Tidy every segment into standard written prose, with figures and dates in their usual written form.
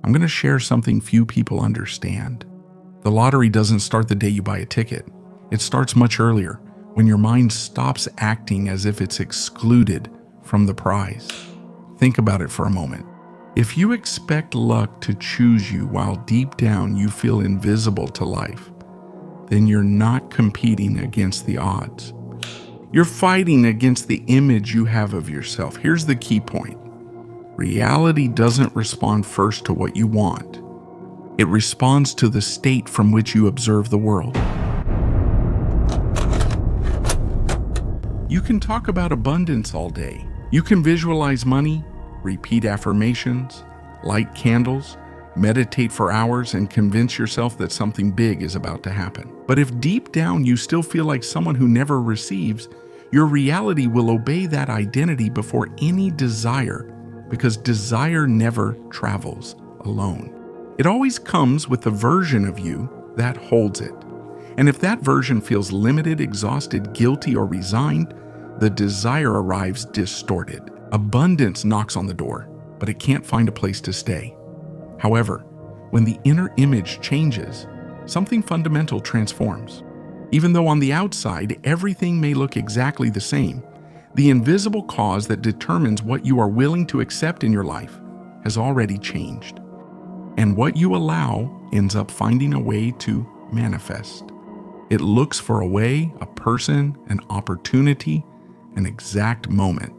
I'm going to share something few people understand. The lottery doesn't start the day you buy a ticket. It starts much earlier, when your mind stops acting as if it's excluded from the prize. Think about it for a moment. If you expect luck to choose you while deep down you feel invisible to life, then you're not competing against the odds. You're fighting against the image you have of yourself. Here's the key point. Reality doesn't respond first to what you want. It responds to the state from which you observe the world. You can talk about abundance all day. You can visualize money, repeat affirmations, light candles, meditate for hours, and convince yourself that something big is about to happen. But if deep down you still feel like someone who never receives, your reality will obey that identity before any desire, because desire never travels alone. It always comes with a version of you that holds it. And if that version feels limited, exhausted, guilty, or resigned, the desire arrives distorted. Abundance knocks on the door, but it can't find a place to stay. However, when the inner image changes, something fundamental transforms. Even though on the outside everything may look exactly the same, the invisible cause that determines what you are willing to accept in your life has already changed. And what you allow ends up finding a way to manifest. It looks for a way, a person, an opportunity, an exact moment.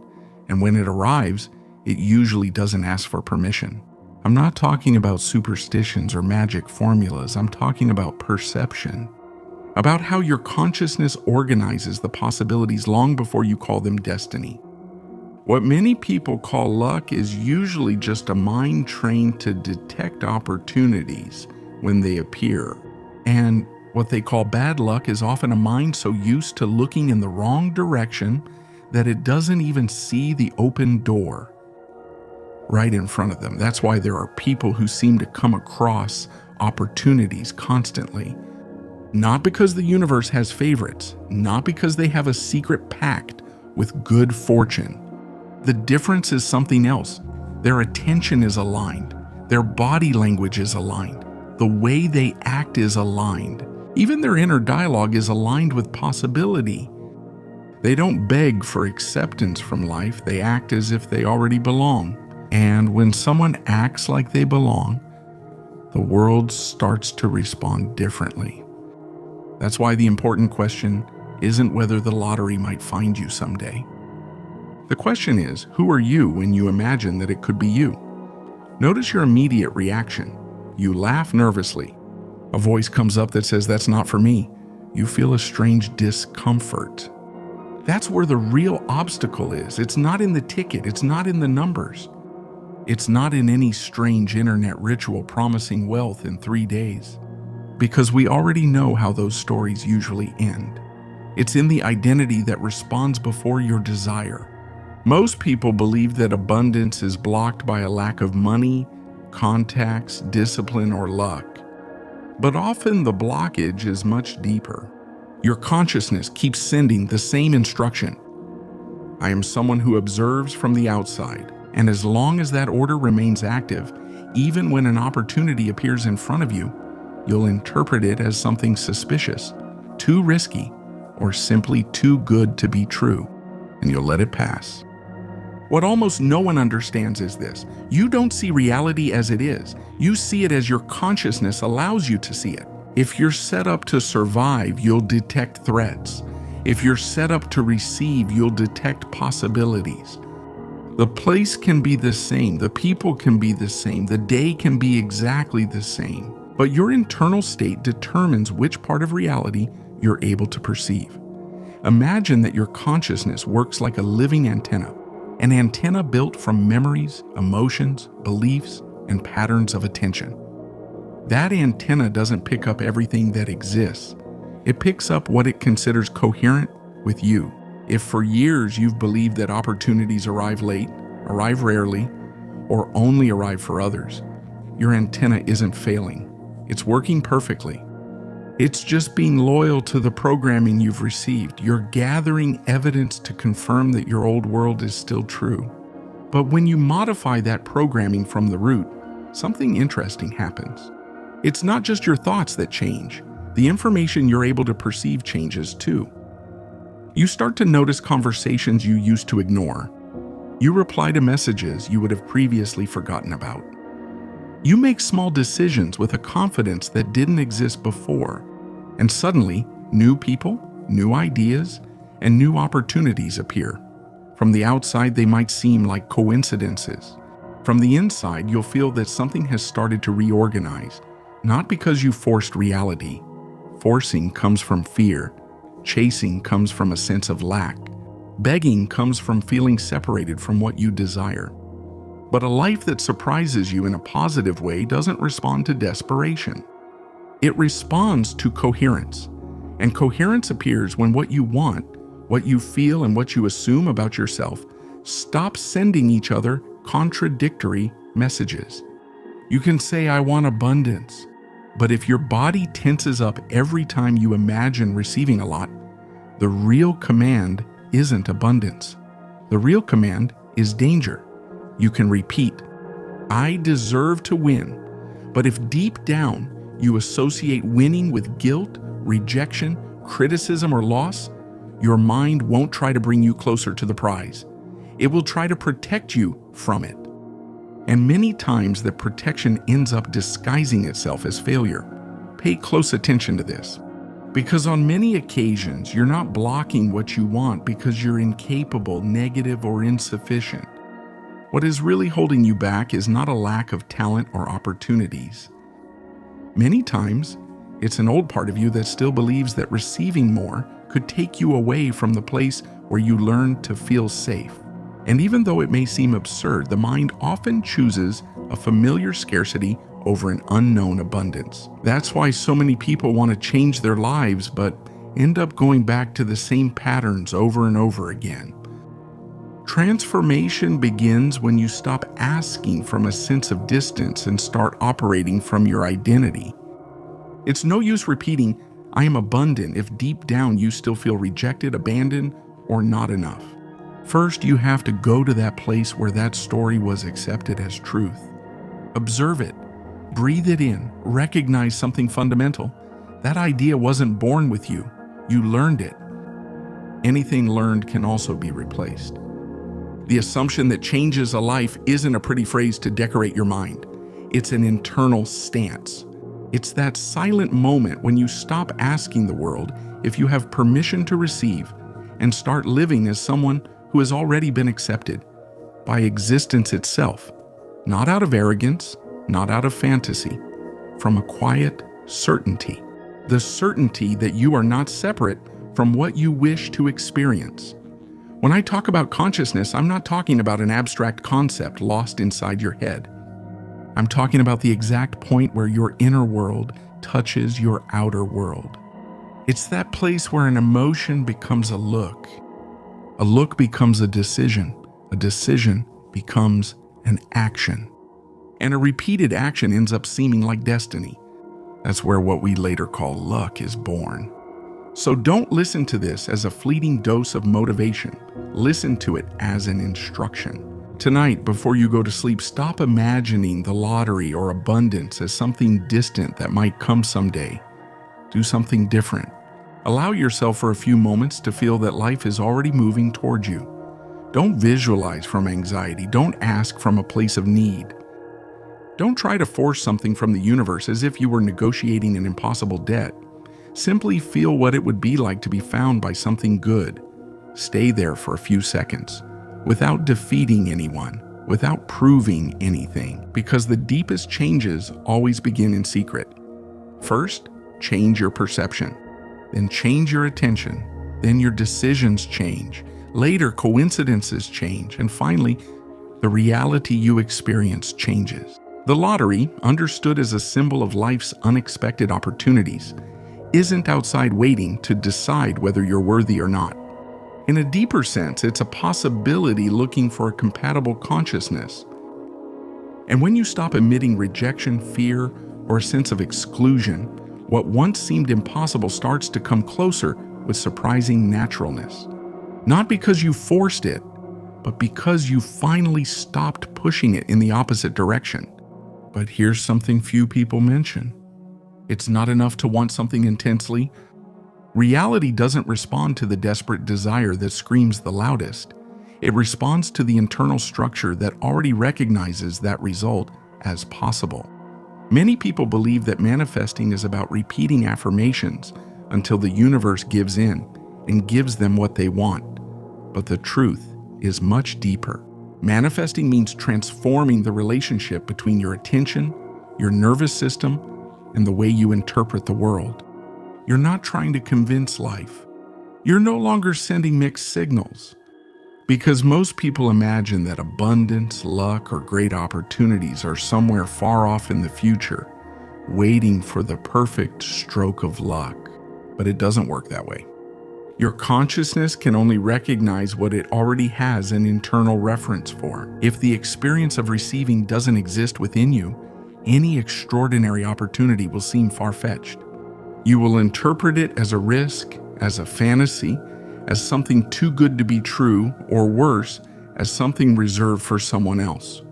And when it arrives, it usually doesn't ask for permission. I'm not talking about superstitions or magic formulas. I'm talking about perception. About how your consciousness organizes the possibilities long before you call them destiny. What many people call luck is usually just a mind trained to detect opportunities when they appear. And what they call bad luck is often a mind so used to looking in the wrong direction that it doesn't even see the open door right in front of them. That's why there are people who seem to come across opportunities constantly. Not because the universe has favorites, not because they have a secret pact with good fortune. The difference is something else. Their attention is aligned. Their body language is aligned. The way they act is aligned. Even their inner dialogue is aligned with possibility. They don't beg for acceptance from life. They act as if they already belong. And when someone acts like they belong, the world starts to respond differently. That's why the important question isn't whether the lottery might find you someday. The question is, who are you when you imagine that it could be you? Notice your immediate reaction. You laugh nervously. A voice comes up that says, "That's not for me." You feel a strange discomfort. That's where the real obstacle is. It's not in the ticket. It's not in the numbers. It's not in any strange internet ritual promising wealth in 3 days. Because we already know how those stories usually end. It's in the identity that responds before your desire. Most people believe that abundance is blocked by a lack of money, contacts, discipline, or luck. But often the blockage is much deeper. Your consciousness keeps sending the same instruction. I am someone who observes from the outside, and as long as that order remains active, even when an opportunity appears in front of you, you'll interpret it as something suspicious, too risky, or simply too good to be true, and you'll let it pass. What almost no one understands is this. You don't see reality as it is. You see it as your consciousness allows you to see it. If you're set up to survive, you'll detect threats. If you're set up to receive, you'll detect possibilities. The place can be the same, the people can be the same, the day can be exactly the same. But your internal state determines which part of reality you're able to perceive. Imagine that your consciousness works like a living antenna, an antenna built from memories, emotions, beliefs, and patterns of attention. That antenna doesn't pick up everything that exists. It picks up what it considers coherent with you. If for years you've believed that opportunities arrive late, arrive rarely, or only arrive for others, your antenna isn't failing. It's working perfectly. It's just being loyal to the programming you've received. You're gathering evidence to confirm that your old world is still true. But when you modify that programming from the root, something interesting happens. It's not just your thoughts that change. The information you're able to perceive changes too. You start to notice conversations you used to ignore. You reply to messages you would have previously forgotten about. You make small decisions with a confidence that didn't exist before, and suddenly, new people, new ideas, and new opportunities appear. From the outside, they might seem like coincidences. From the inside, you'll feel that something has started to reorganize, not because you forced reality. Forcing comes from fear. Chasing comes from a sense of lack. Begging comes from feeling separated from what you desire. But a life that surprises you in a positive way doesn't respond to desperation. It responds to coherence. And coherence appears when what you want, what you feel, and what you assume about yourself stop sending each other contradictory messages. You can say, "I want abundance," but if your body tenses up every time you imagine receiving a lot, the real command isn't abundance. The real command is danger. You can repeat, "I deserve to win," but if deep down you associate winning with guilt, rejection, criticism, or loss, your mind won't try to bring you closer to the prize. It will try to protect you from it. And many times that protection ends up disguising itself as failure. Pay close attention to this, because on many occasions you're not blocking what you want because you're incapable, negative, or insufficient. What is really holding you back is not a lack of talent or opportunities. Many times, it's an old part of you that still believes that receiving more could take you away from the place where you learn to feel safe. And even though it may seem absurd, the mind often chooses a familiar scarcity over an unknown abundance. That's why so many people want to change their lives but end up going back to the same patterns over and over again. Transformation begins when you stop asking from a sense of distance and start operating from your identity. It's no use repeating, "I am abundant," if deep down you still feel rejected, abandoned, or not enough. First, you have to go to that place where that story was accepted as truth. Observe it, breathe it in, recognize something fundamental. That idea wasn't born with you, you learned it. Anything learned can also be replaced. The assumption that changes a life isn't a pretty phrase to decorate your mind. It's an internal stance. It's that silent moment when you stop asking the world if you have permission to receive and start living as someone who has already been accepted by existence itself, not out of arrogance, not out of fantasy, from a quiet certainty. The certainty that you are not separate from what you wish to experience. When I talk about consciousness, I'm not talking about an abstract concept lost inside your head. I'm talking about the exact point where your inner world touches your outer world. It's that place where an emotion becomes a look becomes a decision becomes an action, and a repeated action ends up seeming like destiny. That's where what we later call luck is born. So don't listen to this as a fleeting dose of motivation. Listen to it as an instruction. Tonight, before you go to sleep, stop imagining the lottery or abundance as something distant that might come someday. Do something different. Allow yourself for a few moments to feel that life is already moving towards you. Don't visualize from anxiety. Don't ask from a place of need. Don't try to force something from the universe as if you were negotiating an impossible debt. Simply feel what it would be like to be found by something good. Stay there for a few seconds, without defeating anyone, without proving anything, because the deepest changes always begin in secret. First, change your perception. Then change your attention. Then your decisions change. Later, coincidences change. And finally, the reality you experience changes. The lottery, understood as a symbol of life's unexpected opportunities, isn't outside waiting to decide whether you're worthy or not. In a deeper sense, it's a possibility looking for a compatible consciousness. And when you stop emitting rejection, fear, or a sense of exclusion, what once seemed impossible starts to come closer with surprising naturalness. Not because you forced it, but because you finally stopped pushing it in the opposite direction. But here's something few people mention. It's not enough to want something intensely. Reality doesn't respond to the desperate desire that screams the loudest. It responds to the internal structure that already recognizes that result as possible. Many people believe that manifesting is about repeating affirmations until the universe gives in and gives them what they want. But the truth is much deeper. Manifesting means transforming the relationship between your attention, your nervous system, and the way you interpret the world. You're not trying to convince life. You're no longer sending mixed signals. Because most people imagine that abundance, luck, or great opportunities are somewhere far off in the future, waiting for the perfect stroke of luck. But it doesn't work that way. Your consciousness can only recognize what it already has an internal reference for. If the experience of receiving doesn't exist within you, any extraordinary opportunity will seem far-fetched. You will interpret it as a risk, as a fantasy, as something too good to be true, or worse, as something reserved for someone else.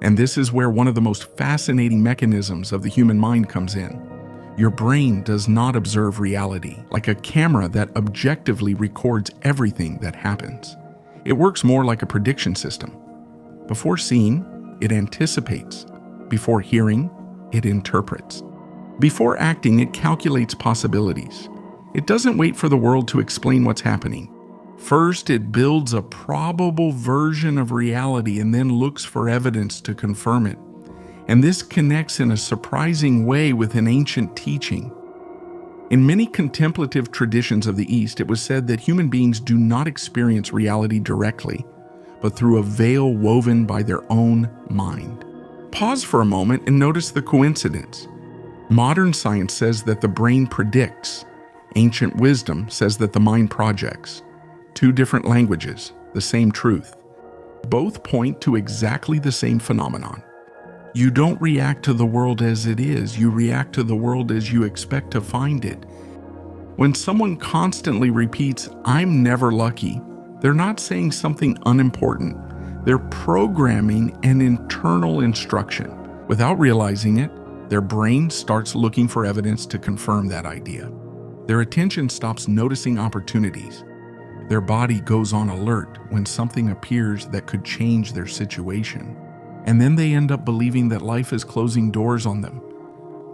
And this is where one of the most fascinating mechanisms of the human mind comes in. Your brain does not observe reality like a camera that objectively records everything that happens. It works more like a prediction system. Before seeing, it anticipates. Before hearing, it interprets. Before acting, it calculates possibilities. It doesn't wait for the world to explain what's happening. First, it builds a probable version of reality and then looks for evidence to confirm it. And this connects in a surprising way with an ancient teaching. In many contemplative traditions of the East, it was said that human beings do not experience reality directly, but through a veil woven by their own mind. Pause for a moment and notice the coincidence. Modern science says that the brain predicts. Ancient wisdom says that the mind projects. Two different languages, the same truth. Both point to exactly the same phenomenon. You don't react to the world as it is, you react to the world as you expect to find it. When someone constantly repeats, "I'm never lucky," they're not saying something unimportant. They're programming an internal instruction. Without realizing it, their brain starts looking for evidence to confirm that idea. Their attention stops noticing opportunities. Their body goes on alert when something appears that could change their situation. And then they end up believing that life is closing doors on them,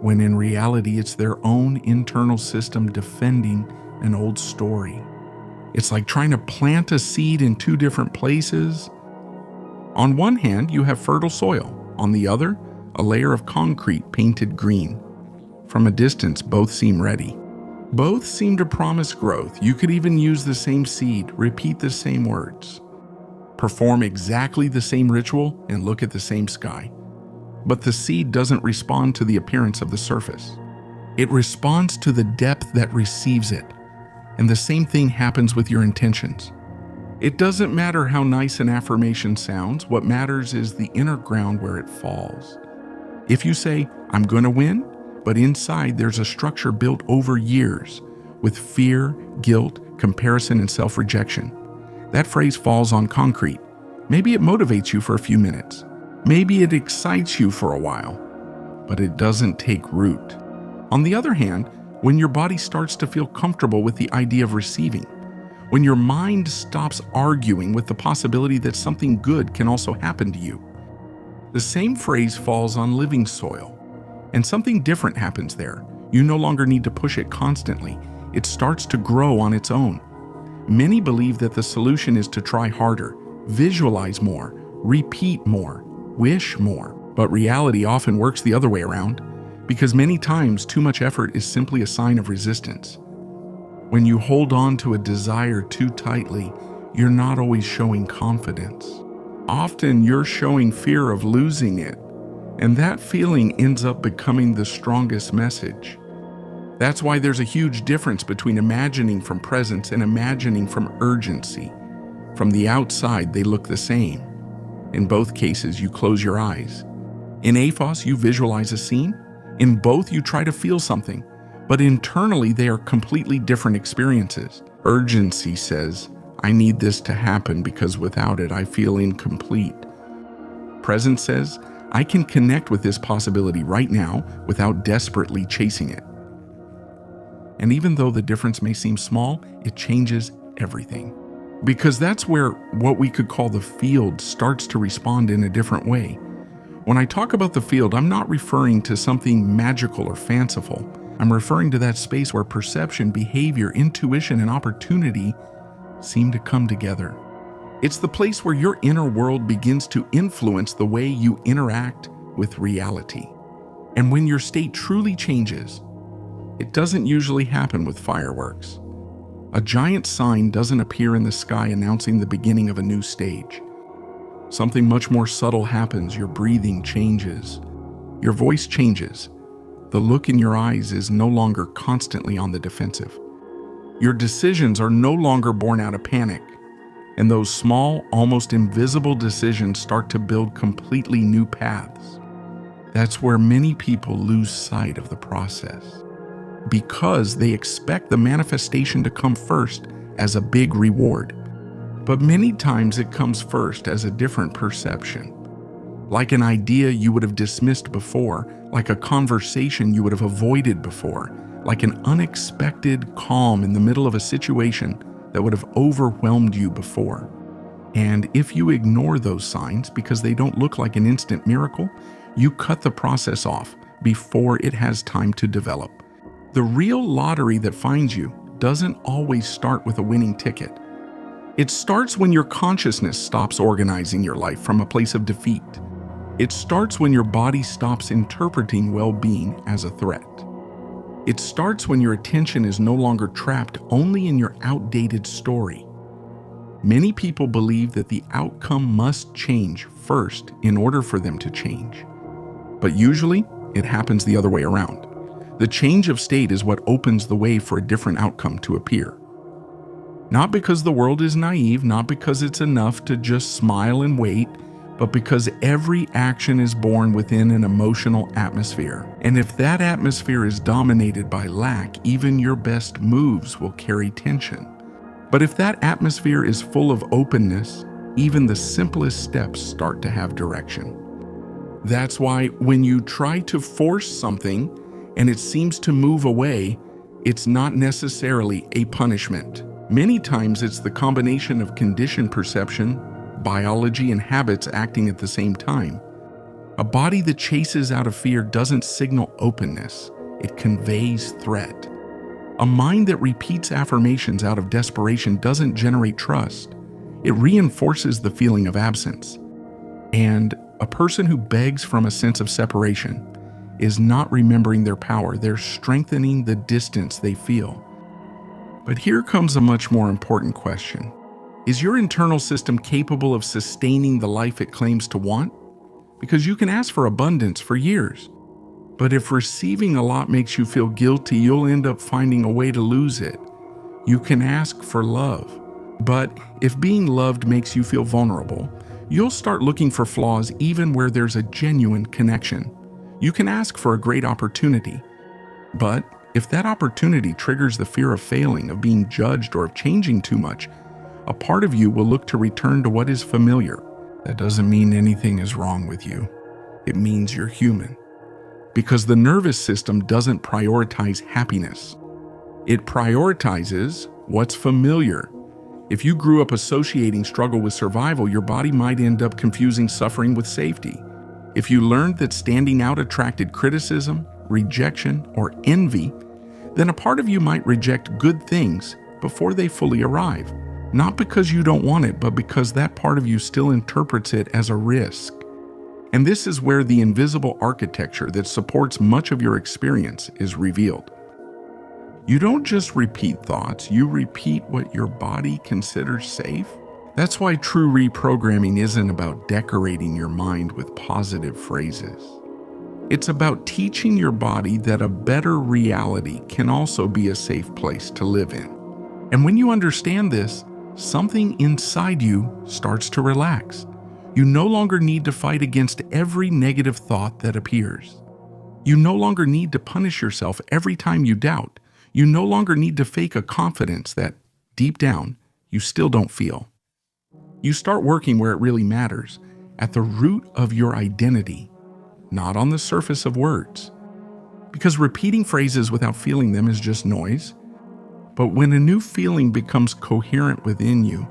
when in reality it's their own internal system defending an old story. It's like trying to plant a seed in two different places. On one hand, you have fertile soil. On the other, a layer of concrete painted green. From a distance, both seem ready. Both seem to promise growth. You could even use the same seed, repeat the same words, perform exactly the same ritual, and look at the same sky. But the seed doesn't respond to the appearance of the surface. It responds to the depth that receives it. And the same thing happens with your intentions. It doesn't matter how nice an affirmation sounds. What matters is the inner ground where it falls. If you say, "I'm going to win," but inside there's a structure built over years with fear, guilt, comparison, and self-rejection, that phrase falls on concrete. Maybe it motivates you for a few minutes. Maybe it excites you for a while, but it doesn't take root. On the other hand, when your body starts to feel comfortable with the idea of receiving, when your mind stops arguing with the possibility that something good can also happen to you, the same phrase falls on living soil. And something different happens there. You no longer need to push it constantly. It starts to grow on its own. Many believe that the solution is to try harder, visualize more, repeat more, wish more. But reality often works the other way around, because many times too much effort is simply a sign of resistance. When you hold on to a desire too tightly, you're not always showing confidence. Often you're showing fear of losing it. And that feeling ends up becoming the strongest message. That's why there's a huge difference between imagining from presence and imagining from urgency. From the outside, they look the same. In both cases, you close your eyes. In AFOS, you visualize a scene. In both, you try to feel something. But internally, they are completely different experiences. Urgency says, "I need this to happen because without it, I feel incomplete." Presence says, I can connect with this possibility right now without desperately chasing it. And even though the difference may seem small, it changes everything. Because that's where what we could call the field starts to respond in a different way. When I talk about the field, I'm not referring to something magical or fanciful. I'm referring to that space where perception, behavior, intuition, and opportunity seem to come together. It's the place where your inner world begins to influence the way you interact with reality. And when your state truly changes, it doesn't usually happen with fireworks. A giant sign doesn't appear in the sky announcing the beginning of a new stage. Something much more subtle happens. Your breathing changes. Your voice changes. The look in your eyes is no longer constantly on the defensive. Your decisions are no longer born out of panic. And those small, almost invisible decisions start to build completely new paths. That's where many people lose sight of the process, because they expect the manifestation to come first as a big reward. But many times it comes first as a different perception. Like an idea you would have dismissed before, like a conversation you would have avoided before, like an unexpected calm in the middle of a situation that would have overwhelmed you before. And if you ignore those signs because they don't look like an instant miracle, you cut the process off before it has time to develop. The real lottery that finds you doesn't always start with a winning ticket. It starts when your consciousness stops organizing your life from a place of defeat. It starts when your body stops interpreting well-being as a threat. It starts when your attention is no longer trapped only in your outdated story. Many people believe that the outcome must change first in order for them to change. But usually, it happens the other way around. The change of state is what opens the way for a different outcome to appear. Not because the world is naive, not because it's enough to just smile and wait, but because every action is born within an emotional atmosphere. And if that atmosphere is dominated by lack, even your best moves will carry tension. But if that atmosphere is full of openness, even the simplest steps start to have direction. That's why when you try to force something and it seems to move away, it's not necessarily a punishment. Many times it's the combination of conditioned perception, biology, and habits acting at the same time. A body that chases out of fear doesn't signal openness, it conveys threat. A mind that repeats affirmations out of desperation doesn't generate trust, it reinforces the feeling of absence. And a person who begs from a sense of separation is not remembering their power, they're strengthening the distance they feel. But here comes a much more important question. Is your internal system capable of sustaining the life it claims to want? Because you can ask for abundance for years. But if receiving a lot makes you feel guilty, you'll end up finding a way to lose it. You can ask for love. But if being loved makes you feel vulnerable, you'll start looking for flaws even where there's a genuine connection. You can ask for a great opportunity. But if that opportunity triggers the fear of failing, of being judged, or of changing too much, a part of you will look to return to what is familiar. That doesn't mean anything is wrong with you. It means you're human. Because the nervous system doesn't prioritize happiness. It prioritizes what's familiar. If you grew up associating struggle with survival, your body might end up confusing suffering with safety. If you learned that standing out attracted criticism, rejection, or envy, then a part of you might reject good things before they fully arrive. Not because you don't want it, but because that part of you still interprets it as a risk. And this is where the invisible architecture that supports much of your experience is revealed. You don't just repeat thoughts, you repeat what your body considers safe. That's why true reprogramming isn't about decorating your mind with positive phrases. It's about teaching your body that a better reality can also be a safe place to live in. And when you understand this, something inside you starts to relax. You no longer need to fight against every negative thought that appears. You no longer need to punish yourself every time you doubt. You no longer need to fake a confidence that, deep down, you still don't feel. You start working where it really matters, at the root of your identity. not on the surface of words. Because repeating phrases without feeling them is just noise. But when a new feeling becomes coherent within you,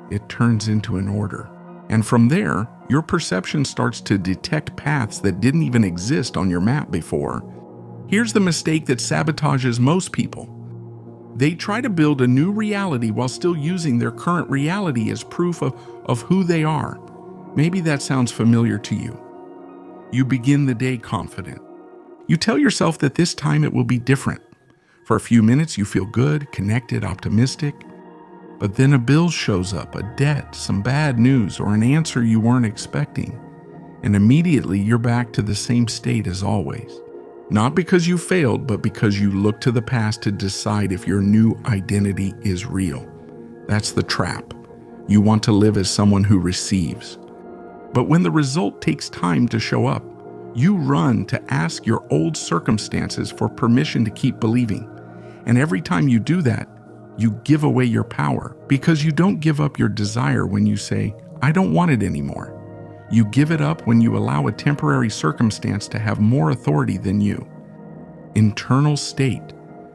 it turns into an order. And from there, your perception starts to detect paths that didn't even exist on your map before. Here's the mistake that sabotages most people. They try to build a new reality while still using their current reality as proof of who they are. Maybe that sounds familiar to you. You begin the day confident. You tell yourself that this time it will be different. For a few minutes, you feel good, connected, optimistic. But then a bill shows up, a debt, some bad news, or an answer you weren't expecting. And immediately you're back to the same state as always. Not because you failed, but because you look to the past to decide if your new identity is real. That's the trap. You want to live as someone who receives. But when the result takes time to show up, you run to ask your old circumstances for permission to keep believing. And every time you do that, you give away your power, because you don't give up your desire when you say, "I don't want it anymore." You give it up when you allow a temporary circumstance to have more authority than you. Internal state.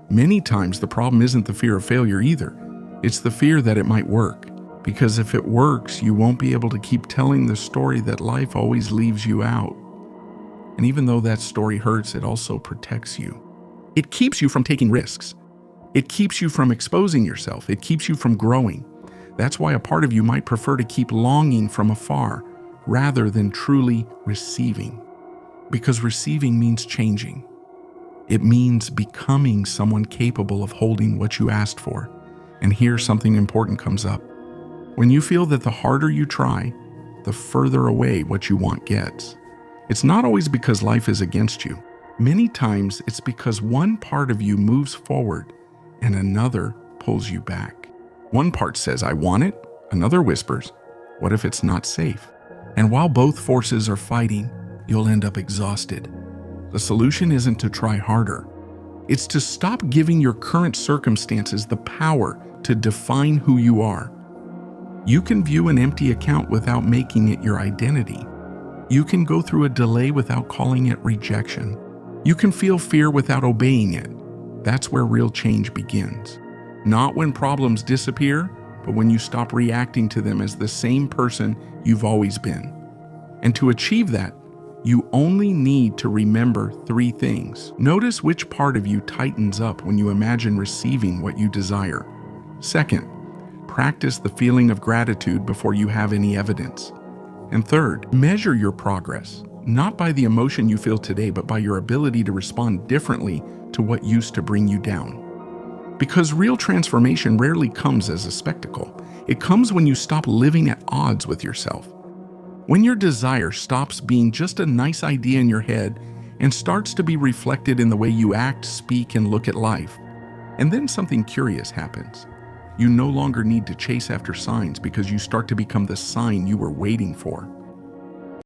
Many times the problem isn't the fear of failure either. It's the fear that it might work. Because if it works, you won't be able to keep telling the story that life always leaves you out. And even though that story hurts, it also protects you. It keeps you from taking risks. It keeps you from exposing yourself. It keeps you from growing. That's why a part of you might prefer to keep longing from afar rather than truly receiving. Because receiving means changing. It means becoming someone capable of holding what you asked for. And here something important comes up. When you feel that the harder you try, the further away what you want gets. It's not always because life is against you. Many times it's because one part of you moves forward and another pulls you back. One part says, "I want it." Another whispers, "What if it's not safe?" And while both forces are fighting, you'll end up exhausted. The solution isn't to try harder. It's to stop giving your current circumstances the power to define who you are. You can view an empty account without making it your identity. You can go through a delay without calling it rejection. You can feel fear without obeying it. That's where real change begins. Not when problems disappear, but when you stop reacting to them as the same person you've always been. And to achieve that, you only need to remember 3 things. Notice which part of you tightens up when you imagine receiving what you desire. Second, practice the feeling of gratitude before you have any evidence. And third, measure your progress, not by the emotion you feel today, but by your ability to respond differently to what used to bring you down. Because real transformation rarely comes as a spectacle. It comes when you stop living at odds with yourself. When your desire stops being just a nice idea in your head and starts to be reflected in the way you act, speak, and look at life. And then something curious happens. You no longer need to chase after signs because you start to become the sign you were waiting for.